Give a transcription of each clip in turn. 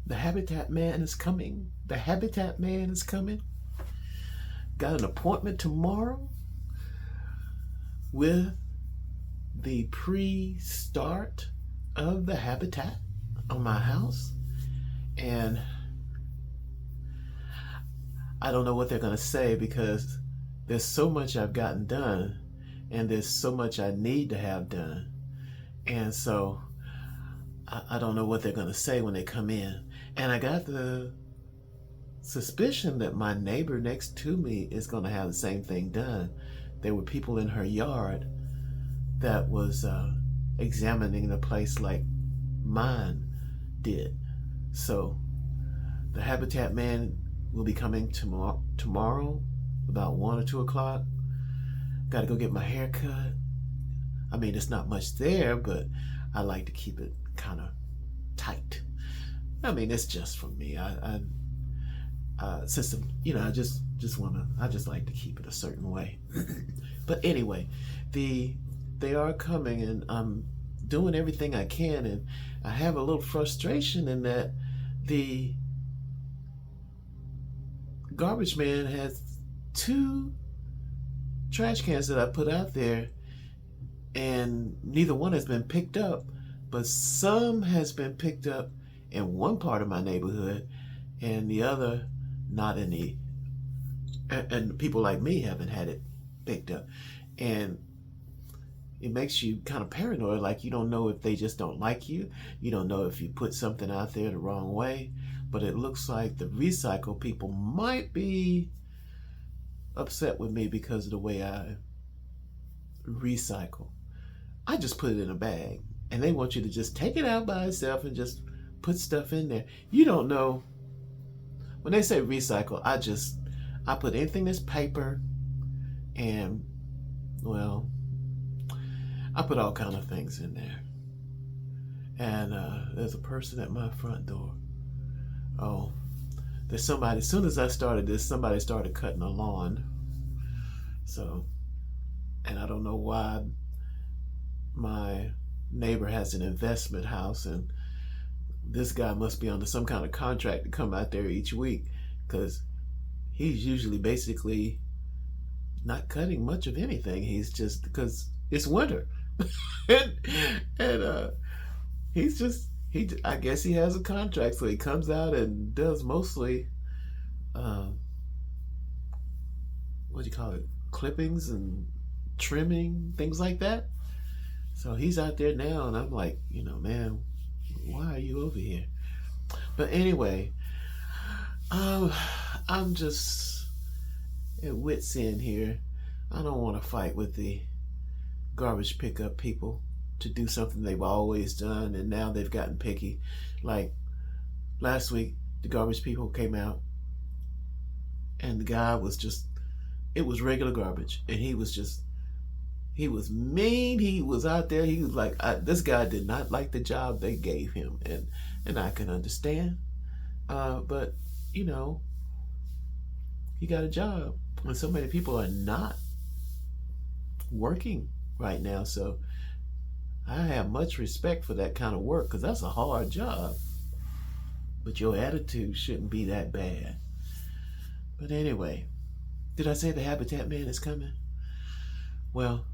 The Habitat Man is coming. The Habitat Man is coming. Got an appointment tomorrow with the pre-start of the habitat on my house. And I don't know what they're going to say because there's so much I've gotten done and there's so much I need to have done. And so I don't know what they're going to say when they come in. And I got the suspicion that my neighbor next to me is going to have the same thing done. There were people in her yard that was examining the place like mine did. So the Habitat Man will be coming tomorrow about 1 or 2 o'clock. Got to go get my hair cut. I mean, it's not much there, but I like to keep it kind of tight. I mean, it's just for me. Since I just like to keep it a certain way. But anyway, they are coming, and I'm doing everything I can, and I have a little frustration in that the garbage man has 2 trash cans that I put out there, and neither one has been picked up, but some has been picked up in one part of my neighborhood and the other not in the, and people like me haven't had it picked up. And it makes you kind of paranoid, like you don't know if they just don't like you. You don't know if you put something out there the wrong way. But it looks like the recycle people might be upset with me because of the way I recycle. I just put it in a bag, and they want you to just take it out by itself and just put stuff in there. You don't know. When they say recycle, I put anything that's paper, and well, I put all kind of things in there. And there's a person at my front door. Oh, there's somebody. As soon as I started this, somebody started cutting the lawn. So, and I don't know why my neighbor has an investment house, and this guy must be under some kind of contract to come out there each week, because he's usually basically not cutting much of anything. He's just, because it's winter. and I guess he has a contract, so he comes out and does mostly what do you call it, clippings and trimming, things like that. So he's out there now, and I'm like, man, why are you over here? But anyway, I'm just at wit's end here. I don't want to fight with the garbage pickup people to do something they've always done, and now they've gotten picky. Like last week, the garbage people came out, and the guy was just, it was regular garbage, and he was mean. He was out there. He was like, this guy did not like the job they gave him, and I can understand. But he got a job, and so many people are not working right now. So I have much respect for that kind of work, because that's a hard job. But your attitude shouldn't be that bad. But anyway, did I say the Habitat Man is coming? Well,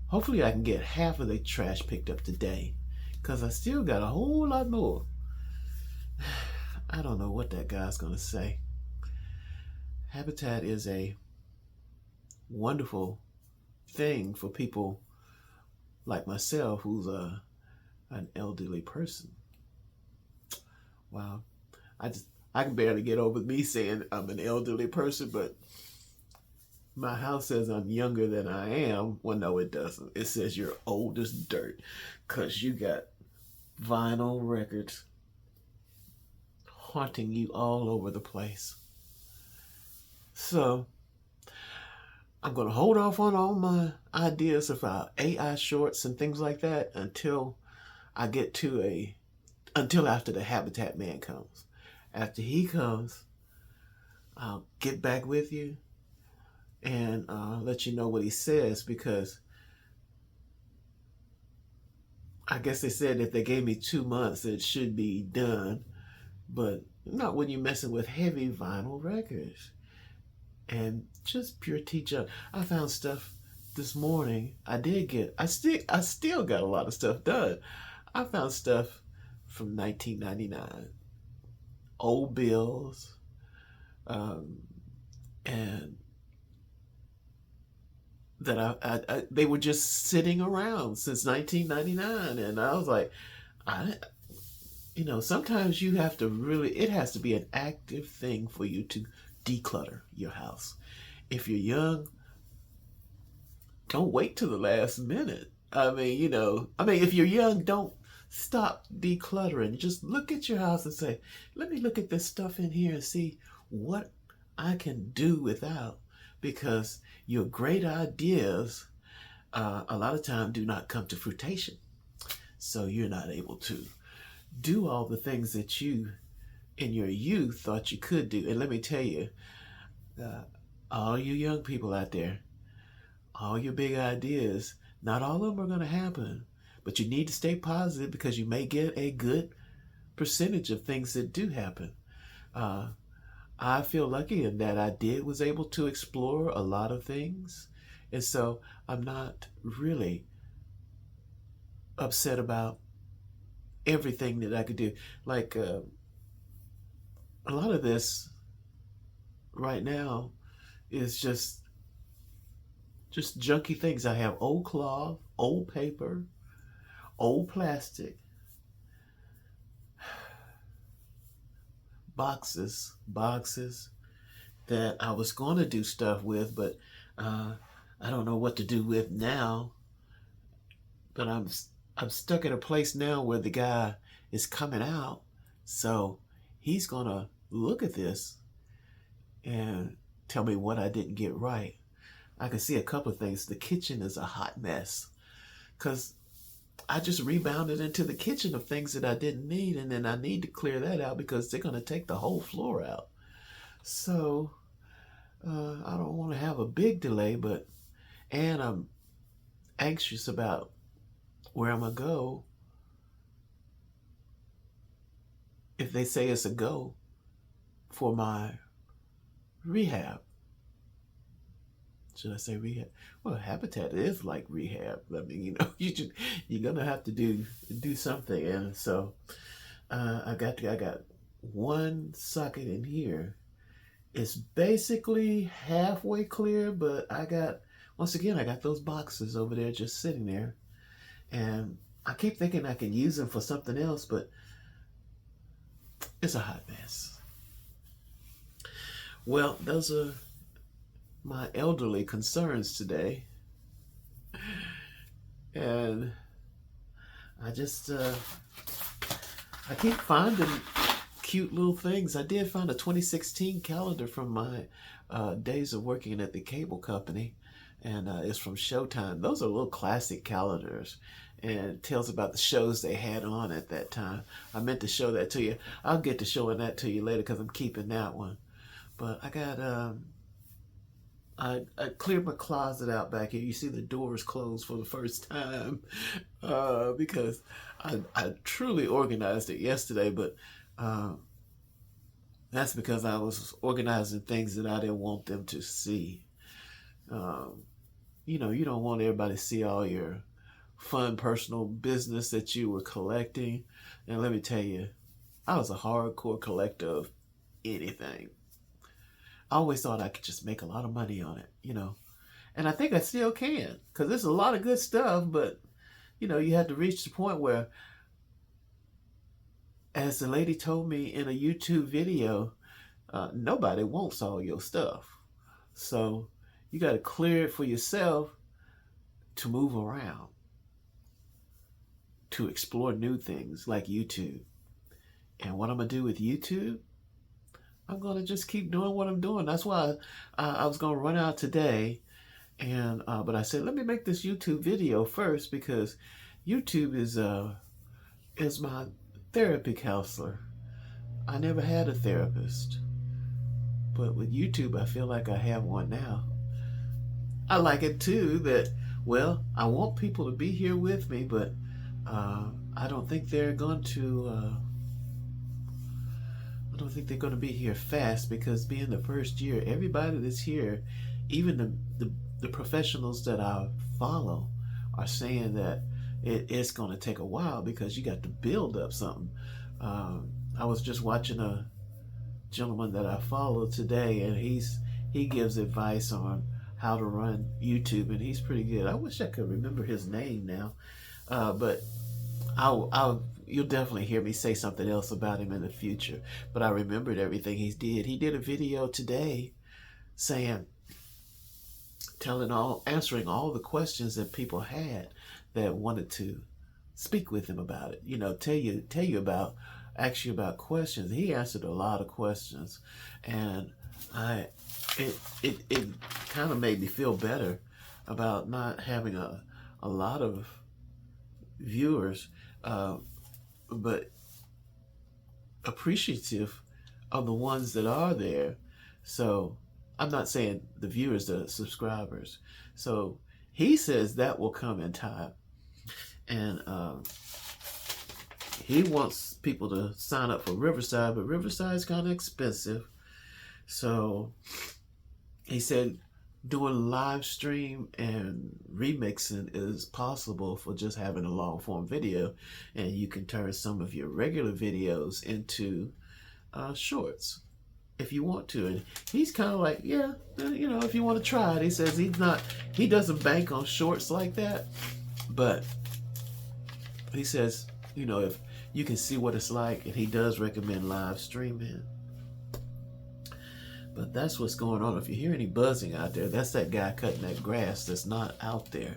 hopefully I can get half of the trash picked up today, because I still got a whole lot more. I don't know what that guy's going to say. Habitat is a wonderful thing for people like myself, who's an elderly person. Wow. I can barely get over me saying I'm an elderly person, but my house says I'm younger than I am. Well, no, it doesn't. It says you're old as dirt, because you got vinyl records haunting you all over the place. So I'm going to hold off on all my ideas about AI shorts and things like that until I get to until after the Habitat Man comes. After he comes, I'll get back with you and let you know what he says, because I guess they said if they gave me 2 months, it should be done. but not when you're messing with heavy vinyl records and just pure junk. I found stuff this morning. I still got a lot of stuff done. I found stuff from 1999, old bills, um, and that they were just sitting around since 1999, and I was like, I sometimes you have to really, it has to be an active thing for you to declutter your house. If you're young, don't wait till the last minute. If you're young, don't stop decluttering. Just look at your house and say, let me look at this stuff in here and see what I can do without. Because your great ideas, a lot of time, do not come to fruition. So you're not able to do all the things that you in your youth thought you could do. And let me tell you, all you young people out there, all your big ideas, not all of them are going to happen, but you need to stay positive because you may get a good percentage of things that do happen. I feel lucky in that was able to explore a lot of things. And so I'm not really upset about everything that I could do. Like a lot of this right now is just junky things. I have old cloth, old paper, old plastic, boxes that I was going to do stuff with, but I don't know what to do with now. But I'm stuck at a place now where the guy is coming out, so he's gonna look at this and tell me what I didn't get right. I can see a couple of things. The kitchen is a hot mess because I just rebounded into the kitchen of things that I didn't need, and then I need to clear that out because they're going to take the whole floor out. So I don't want to have a big delay, and I'm anxious about where I'm going to go if they say it's a go for my rehab. Should I say rehab? Well, Habitat is like rehab. I mean, you're gonna have to do something, and so I got one socket in here. It's basically halfway clear, but I got those boxes over there just sitting there, and I keep thinking I can use them for something else, but it's a hot mess. Well, those are my elderly concerns today, and I just I keep finding cute little things. I did find a 2016 calendar from my days of working at the cable company, and it's from Showtime. Those are little classic calendars, and it tells about the shows they had on at that time. I meant to show that to you. I'll get to showing that to you later because I'm keeping that one. But I got I cleared my closet out back here. You see the doors closed for the first time because I truly organized it yesterday, but that's because I was organizing things that I didn't want them to see. You don't want everybody to see all your fun personal business that you were collecting. And let me tell you, I was a hardcore collector of anything. I always thought I could just make a lot of money on it, and I think I still can because there's a lot of good stuff, but you have to reach the point where, as the lady told me in a YouTube video, nobody wants all your stuff. So you got to clear it for yourself to move around, to explore new things like YouTube. And what I'm going to do with YouTube, I'm going to just keep doing what I'm doing. That's why I was going to run out today. But I said, let me make this YouTube video first because YouTube is my therapy counselor. I never had a therapist. But with YouTube, I feel like I have one now. I like it too that, I want people to be here with me, but I don't think they're going to I don't think they're going to be here fast, because being the first year, everybody that's here, even the professionals that I follow, are saying that it's going to take a while because you got to build up something. I was just watching a gentleman that I follow today, and he gives advice on how to run YouTube, and he's pretty good. I wish I could remember his name now, but you'll definitely hear me say something else about him in the future. But I remembered everything he did. He did a video today saying, answering all the questions that people had that wanted to speak with him about it. You know, ask you about questions. He answered a lot of questions, and it kind of made me feel better about not having a lot of viewers, but appreciative of the ones that are there. So I'm not saying the viewers, the subscribers. So he says that will come in time, and he wants people to sign up for Riverside, but Riverside is kind of expensive. So he said doing live stream and remixing is possible for just having a long form video, and you can turn some of your regular videos into shorts if you want to. And he's kind of like, yeah, you know, if you want to try it. He says he doesn't bank on shorts like that, but he says, you know, if you can see what it's like, and he does recommend live streaming. But that's what's going on. If you hear any buzzing out there, that's that guy cutting that grass that's not out there.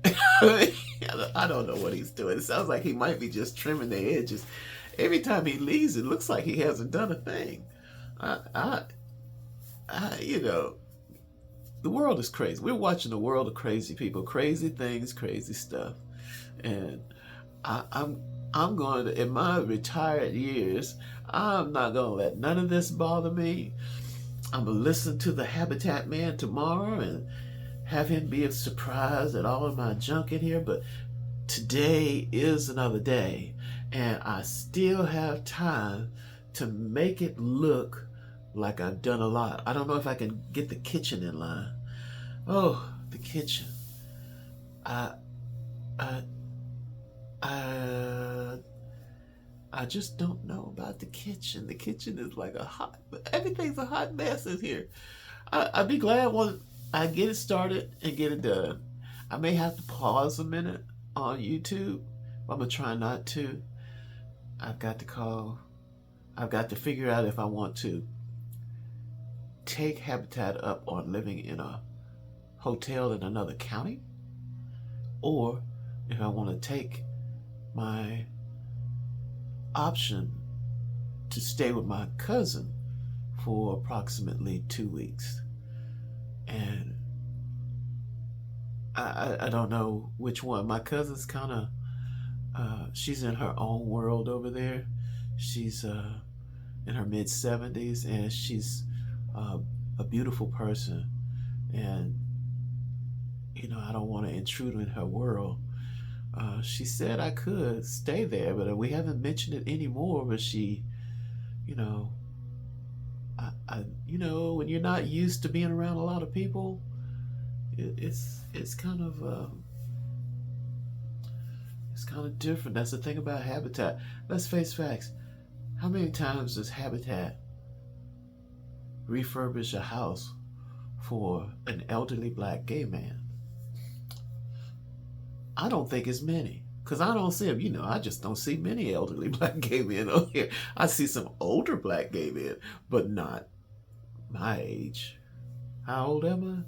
I don't know what he's doing. It sounds like he might be just trimming the edges. Every time he leaves, it looks like he hasn't done a thing. You know, the world is crazy. We're watching the world of crazy people, crazy things, crazy stuff. And I'm going to, in my retired years, I'm not going to let none of this bother me. I'm going to listen to the Habitat Man tomorrow and have him be surprised at all of my junk in here. But today is another day, and I still have time to make it look like I've done a lot. I don't know if I can get the kitchen in line. Oh, the kitchen. I just don't know about the kitchen. The kitchen is like everything's a hot mess in here. I'd be glad when I get it started and get it done. I may have to pause a minute on YouTube. I'm gonna try not to. I've got to figure out if I want to take Habitat up on living in a hotel in another county, or if I want to take my option to stay with my cousin for approximately 2 weeks. And I don't know which one. My cousin's kind of she's in her own world over there. She's in her mid-70s, and she's a beautiful person, and you know, I don't want to intrude in her world. She said I could stay there, but we haven't mentioned it anymore. But she, you know, you know, when you're not used to being around a lot of people, it's kind of different. That's the thing about Habitat. Let's face facts. How many times does Habitat refurbish a house for an elderly black gay man? I don't think it's many, because I don't see them. You know, I just don't see many elderly black gay men over here. I see some older black gay men, but not my age. How old am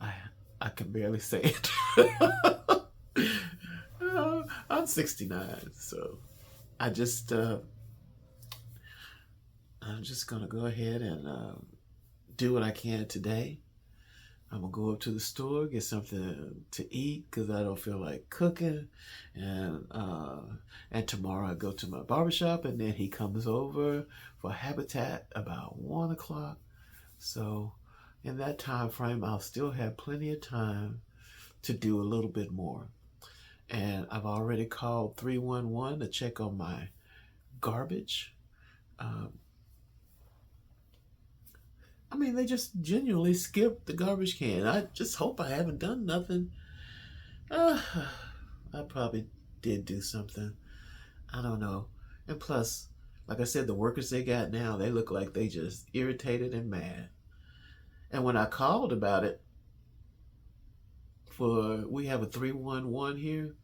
I? I can barely say it. I'm 69, so I'm just gonna go ahead and do what I can today. I'm gonna go up to the store, get something to eat because I don't feel like cooking, and tomorrow I go to my barbershop, and then he comes over for Habitat about 1 o'clock. So in that time frame, I'll still have plenty of time to do a little bit more. And I've already called 311 to check on my garbage. Um, I mean, they just genuinely skipped the garbage can. I just hope I haven't done nothing. Uh, I probably did do something. I don't know. And plus, like I said, the workers they got now, they look like they just irritated and mad. And when I called about it, we have a 311 here,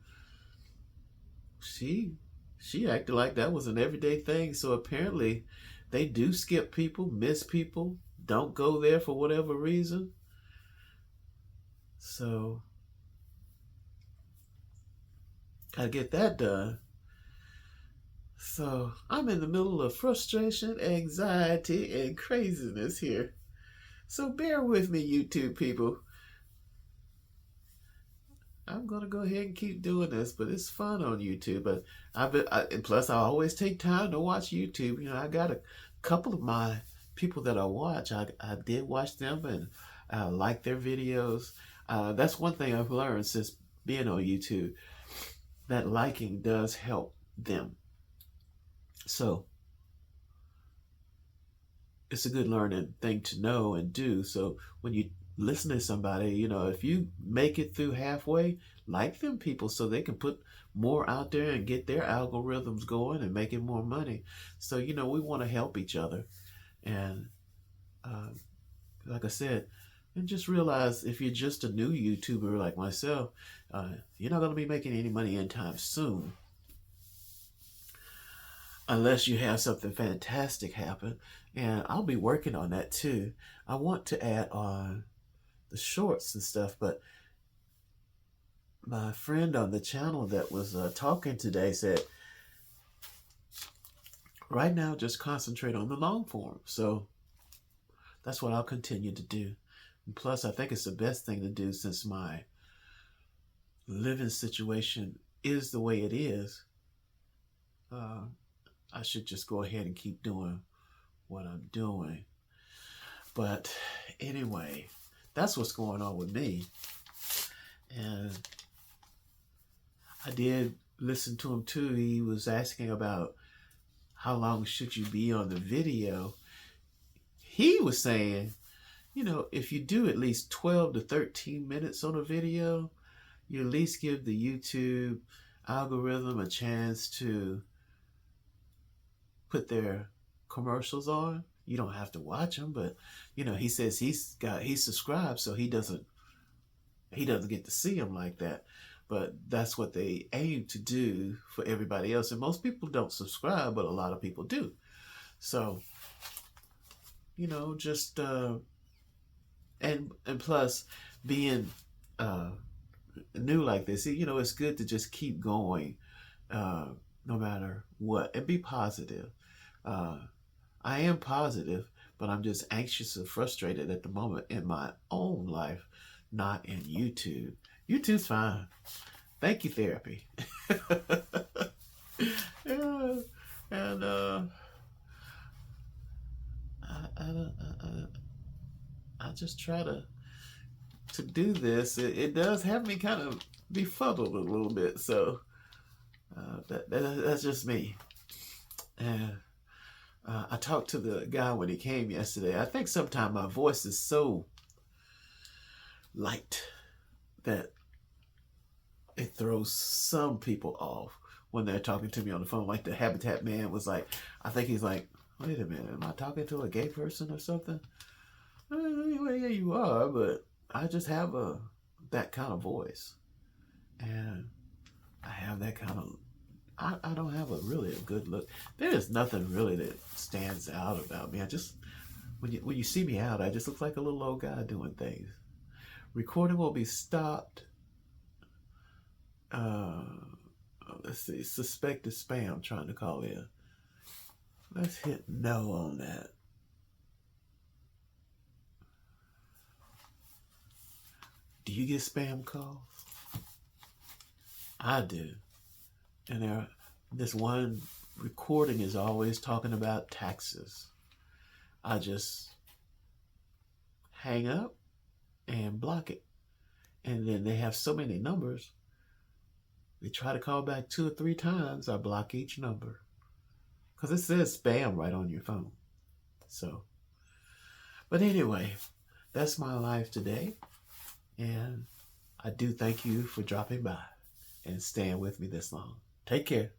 she she acted like that was an everyday thing. So apparently they do skip people, miss people, don't go there for whatever reason. So gotta get that done. So I'm in the middle of frustration, anxiety, and craziness here. So bear with me, YouTube people. I'm gonna go ahead and keep doing this, but it's fun on YouTube. But and plus I always take time to watch YouTube. You know, I got a couple of my people that I watch. I did watch them and I like their videos. That's one thing I've learned since being on YouTube. That liking does help them. So it's a good learning thing to know and do. So when you listen to somebody, you know, if you make it through halfway, like them people so they can put more out there and get their algorithms going and making more money. So, you know, we want to help each other. And uh, like I said, and just realize if you're just a new YouTuber like myself, you're not going to be making any money anytime soon. Unless you have something fantastic happen. And I'll be working on that too. I want to add on the shorts and stuff, but my friend on the channel that was talking today said, right now, just concentrate on the long form. So that's what I'll continue to do. And plus, I think it's the best thing to do since my living situation is the way it is. I should just go ahead and keep doing what I'm doing. But anyway, that's what's going on with me. And I did listen to him too. He was asking about how long should you be on the video. He was saying, you know, if you do at least 12 to 13 minutes on a video, you at least give the YouTube algorithm a chance to put their commercials on. You don't have to watch them, but you know, he says he's subscribed, so he doesn't get to see them like that. But that's what they aim to do for everybody else. And most people don't subscribe, but a lot of people do. So, you know, just and plus being new like this, you know, it's good to just keep going no matter what, and be positive. I am positive, but I'm just anxious and frustrated at the moment in my own life, not in YouTube. YouTube's fine. Thank you, therapy. Yeah, and I just try to do this. It does have me kind of befuddled a little bit. So that's just me. And I talked to the guy when he came yesterday. I think sometimes my voice is so light that it throws some people off when they're talking to me on the phone. Like the Habitat man was like, I think he's like, wait a minute, am I talking to a gay person or something? Well, yeah, you are, but I just have that kind of voice. And I have that kind of, I don't have really a good look. There is nothing really that stands out about me. I just, when you see me out, I just look like a little old guy doing things. Recording will be stopped. Let's see, suspected spam trying to call in. Let's hit no on that. Do you get spam calls? I do. And this one recording is always talking about taxes. I just hang up and block it. And then they have so many numbers They try to call back 2 or 3 times, I block each number. Because it says spam right on your phone. So, but anyway, that's my life today. And I do thank you for dropping by and staying with me this long. Take care.